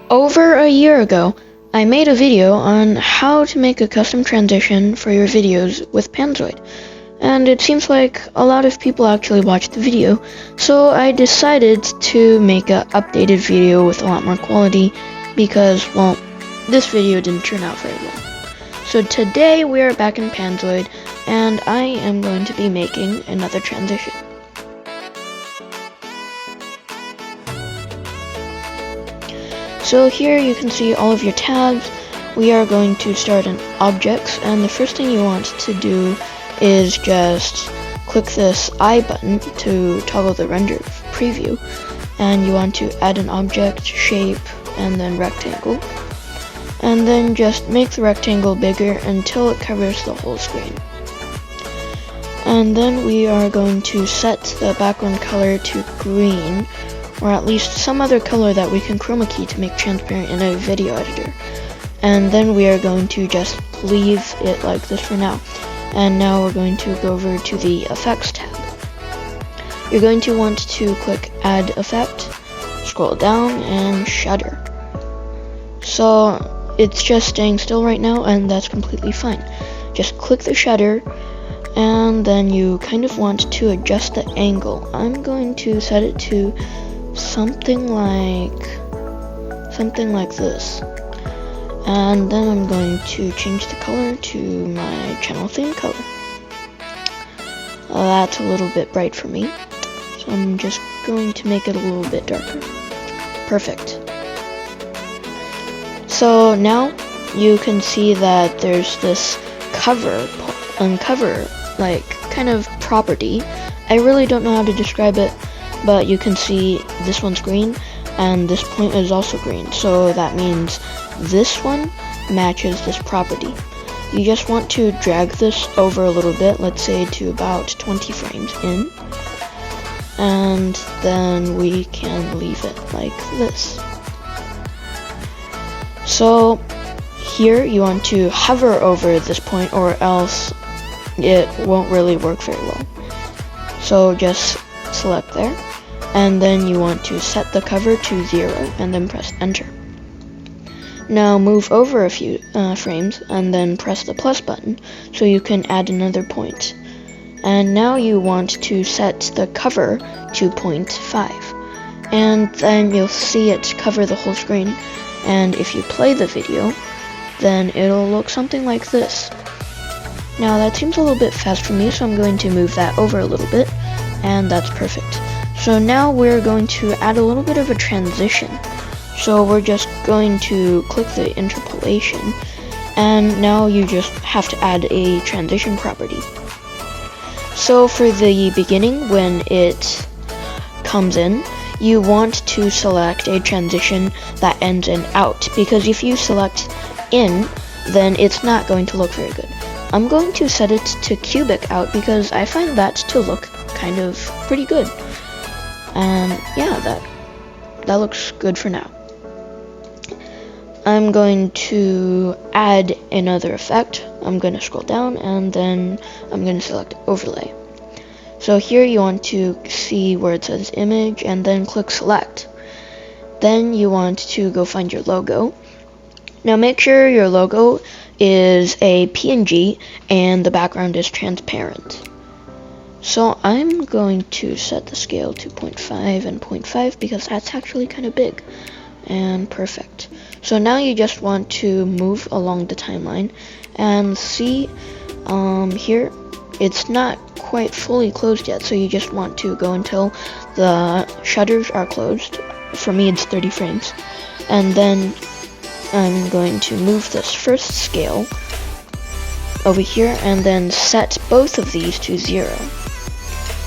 Over a year ago, I made a video on how to make a custom transition for your videos with PANZOID, and it seems like a lot of people actually watched the video, so I decided to make an updated video with a lot more quality because, well, this video didn't turn out very well. So today we are back in PANZOID, and I am going to be making another transition. So here you can see all of your tabs. We are going to start in objects, and the first thing you want to do is just click this I button to toggle the render preview, and you want to add an object, shape, and then rectangle, and then just make the rectangle bigger until it covers the whole screen. And then we are going to set the background color to green, or at least some other color that we can chroma key to make transparent in a video editor. And then we are going to just leave it like this for now. And now we're going to go over to the effects tab. You're going to want to click add effect, scroll down, and shutter. So it's just staying still right now, and that's completely fine. Just click the shutter, and then you kind of want to adjust the angle. I'm going to set it to something like this, and then I'm going to change the color to my channel theme color. That's a little bit bright for me, so I'm just going to make it a little bit darker. Perfect. So now you can see that there's this cover like kind of property. I really don't know how to describe it, but you can see this one's green and this point is also green, so that means this one matches this property. You just want to drag this over a little bit, let's say to about 20 frames in, and then we can leave it like this. So here you want to hover over this point, or else it won't really work very well. So just select there, and then you want to set the cover to 0 and then press enter. Now move over a few frames and then press the plus button so you can add another point. And now you want to set the cover to 0.5, and then you'll see it cover the whole screen, and if you play the video then it'll look something like this. Now that seems a little bit fast for me, so I'm going to move that over a little bit, and that's perfect. So now we're going to add a little bit of a transition. So we're just going to click the interpolation, and now you just have to add a transition property. So for the beginning, when it comes in, you want to select a transition that ends in out, because if you select in, then it's not going to look very good. I'm going to set it to cubic out because I find that to look kind of pretty good. And yeah, that looks good for now. I'm going to add another effect. I'm going to scroll down, and then I'm going to select overlay. So here you want to see where it says image, and then click select. Then you want to go find your logo. Now make sure your logo is a PNG and the background is transparent. So I'm going to set the scale to 0.5 and 0.5 because that's actually kind of big. And perfect. So now you just want to move along the timeline and see here it's not quite fully closed yet, so you just want to go until the shutters are closed. For me it's 30 frames, and then I'm going to move this first scale over here and then set both of these to 0.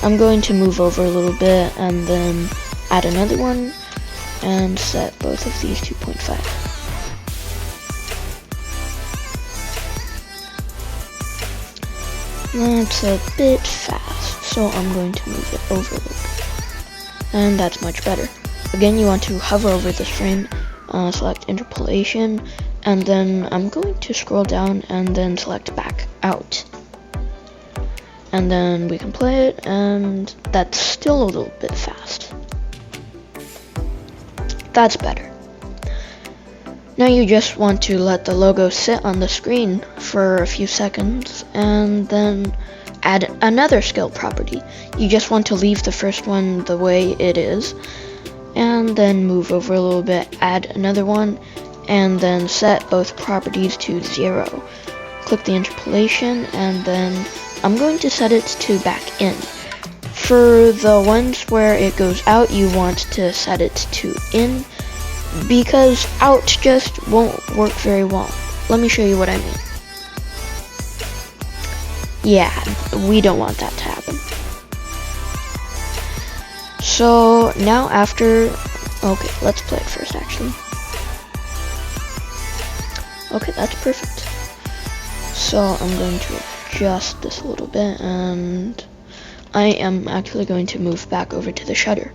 I'm going to move over a little bit and then add another one and set both of these to 0.5. That's a bit fast, so I'm going to move it over a little bit. And that's much better. Again, you want to hover over this frame, select interpolation, and then I'm going to scroll down and then select back out. And then we can play it, and that's still a little bit fast. That's better. Now you just want to let the logo sit on the screen for a few seconds and then add another scale property. You just want to leave the first one the way it is and then move over a little bit, add another one, and then set both properties to 0. Click the interpolation, and then I'm going to set it to back in. For the ones where it goes out, you want to set it to in, because out just won't work very well. Let me show you what I mean. Yeah, we don't want that to happen. So now after, okay, let's play it first actually. Okay, that's perfect. So I'm going to adjust this a little bit, and I am actually going to move back over to the shutter.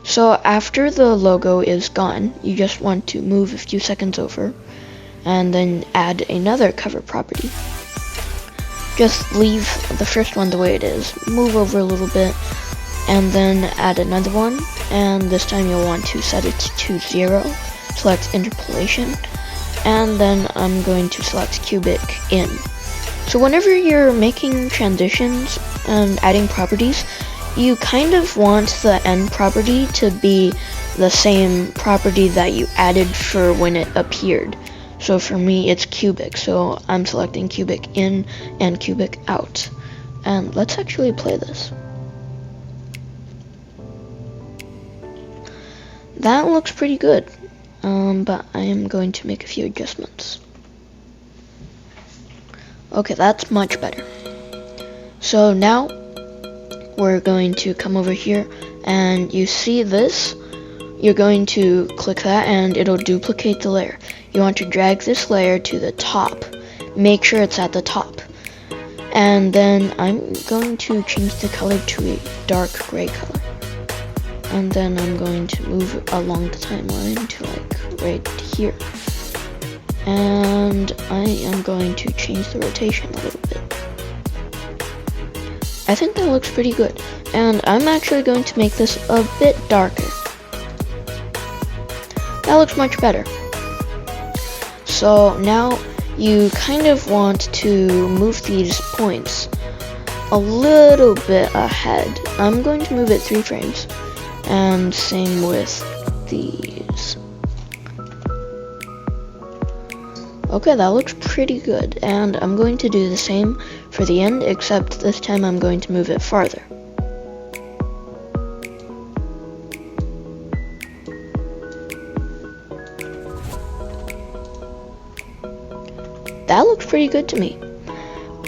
So after the logo is gone, you just want to move a few seconds over and then add another cover property. Just leave the first one the way it is, move over a little bit, and then add another one, and this time you'll want to set it to 0, select interpolation, and then I'm going to select cubic in. So whenever you're making transitions and adding properties, you kind of want the end property to be the same property that you added for when it appeared. So for me it's cubic, so I'm selecting cubic in and cubic out. And let's actually play this. That looks pretty good, but I am going to make a few adjustments. Okay, that's much better. So now we're going to come over here, and you see this, you're going to click that and it'll duplicate the layer. You want to drag this layer to the top, make sure it's at the top, and then I'm going to change the color to a dark gray color, and then I'm going to move along the timeline to like right here, and I am going to change the rotation a little bit. I think that looks pretty good, and I'm actually going to make this a bit darker. That looks much better. So now you kind of want to move these points a little bit ahead. I'm going to move it 3 frames, and same with these. Okay, that looks pretty good, and I'm going to do the same for the end, except this time I'm going to move it farther. That looks pretty good to me.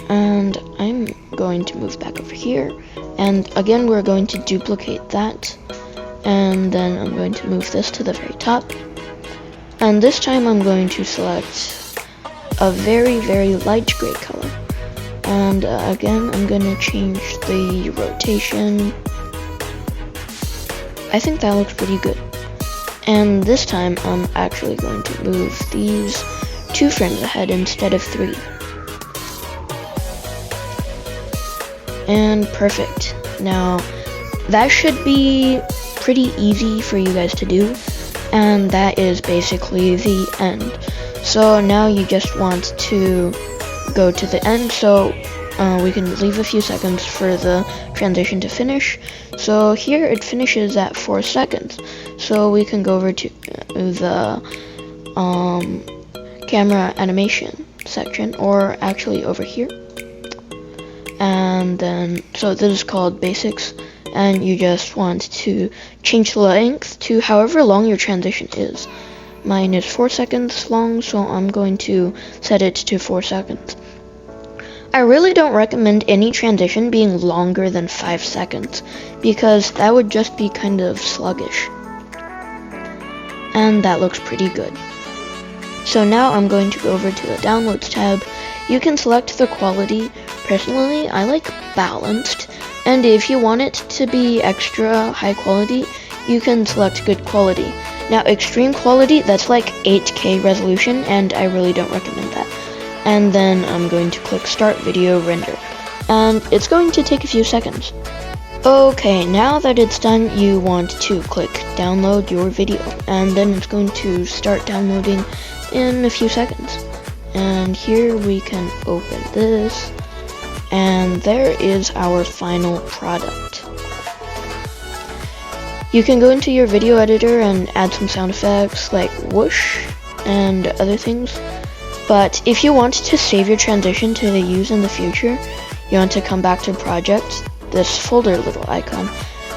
And I'm going to move back over here, and again we're going to duplicate that, and then I'm going to move this to the very top, and this time I'm going to select a very, very light gray color, and again I'm going to change the rotation. I think that looks pretty good, and this time I'm actually going to move these 2 frames ahead instead of 3. And perfect. Now that should be pretty easy for you guys to do, and that is basically the end. So now you just want to go to the end, so we can leave a few seconds for the transition to finish. So here it finishes at 4 seconds, so we can go over to the camera animation section, or actually over here, and then so this is called basics, and you just want to change the length to however long your transition is. Mine is 4 seconds long, so I'm going to set it to 4 seconds. I really don't recommend any transition being longer than 5 seconds, because that would just be kind of sluggish. And that looks pretty good. So now I'm going to go over to the downloads tab. You can select the quality. Personally, I like balanced, and if you want it to be extra high quality, you can select good quality. Now extreme quality, that's like 8K resolution, and I really don't recommend that. And then I'm going to click start video render, and it's going to take a few seconds. Okay, now that it's done, you want to click download your video, and then it's going to start downloading in a few seconds. And here we can open this, and there is our final product. You can go into your video editor and add some sound effects like whoosh and other things. But if you want to save your transition to use in the future, you want to come back to project, this folder little icon,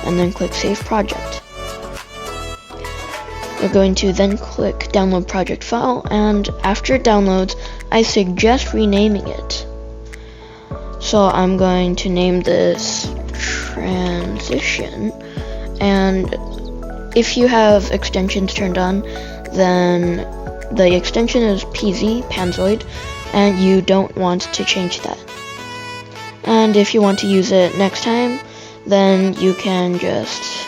and then click save project. You're going to then click download project file, and after it downloads, I suggest renaming it. So I'm going to name this transition, and if you have extensions turned on, then the extension is PANZOID, and you don't want to change that. And if you want to use it next time, then you can just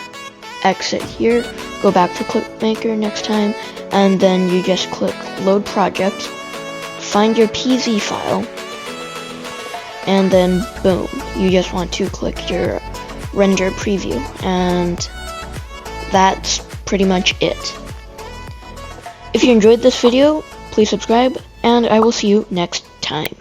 exit here, go back to ClipMaker next time, and then you just click load project, find your PZ file, and then boom, you just want to click your render preview, and that's pretty much it. If you enjoyed this video, please subscribe, and I will see you next time.